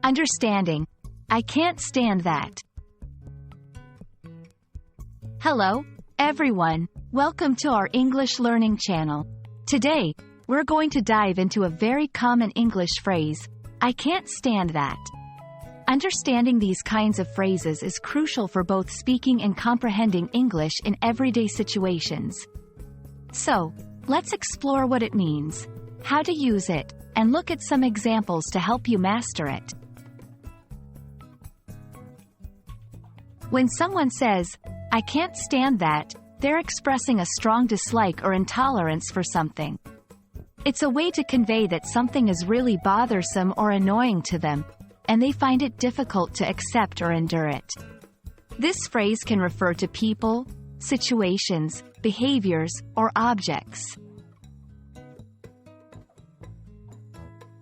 Understanding. I can't stand that. Hello, everyone. Welcome to our English learning channel. Today, we're going to dive into a very common English phrase, I can't stand that. Understanding these kinds of phrases is crucial for both speaking and comprehending English in everyday situations. So, let's explore what it means, how to use it, and look at some examples to help you master it. When someone says, I can't stand that, they're expressing a strong dislike or intolerance for something. It's a way to convey that something is really bothersome or annoying to them, and they find it difficult to accept or endure it. This phrase can refer to people, situations, behaviors, or objects.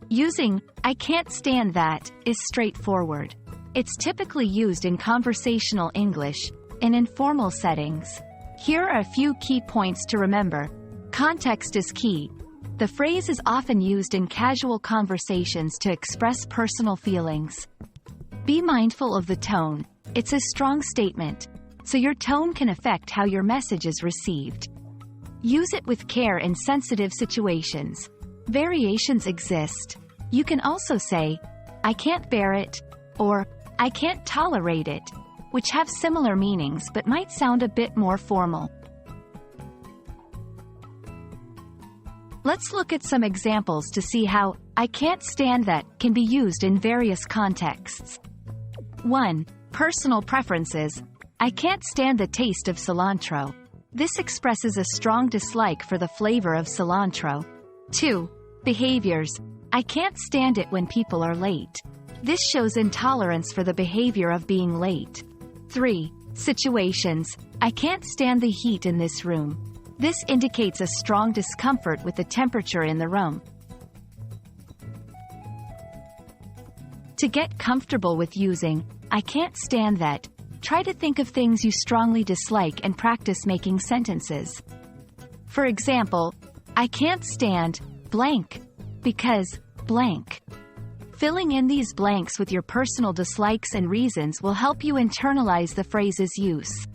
Using I can't stand that is straightforward. It's typically used in conversational English, in informal settings. Here are a few key points to remember. Context is key. The phrase is often used in casual conversations to express personal feelings. Be mindful of the tone. It's a strong statement, so your tone can affect how your message is received. Use it with care in sensitive situations. Variations exist. You can also say, I can't bear it, or I can't tolerate it, which have similar meanings but might sound a bit more formal. Let's look at some examples to see how I can't stand that can be used in various contexts. 1. Personal preferences. I can't stand the taste of cilantro. This expresses a strong dislike for the flavor of cilantro. 2. Behaviors. I can't stand it when people are late. This shows intolerance for the behavior of being late. 3. Situations. I can't stand the heat in this room. This indicates a strong discomfort with the temperature in the room. To get comfortable with using I can't stand that, try to think of things you strongly dislike and practice making sentences. For example, I can't stand blank because blank. Filling in these blanks with your personal dislikes and reasons will help you internalize the phrase's use.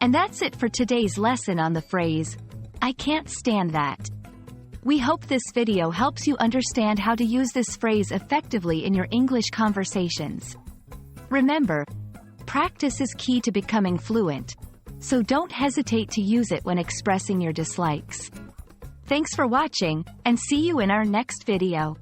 And that's it for today's lesson on the phrase, I can't stand that. We hope this video helps you understand how to use this phrase effectively in your English conversations. Remember, practice is key to becoming fluent, so don't hesitate to use it when expressing your dislikes. Thanks for watching, and see you in our next video.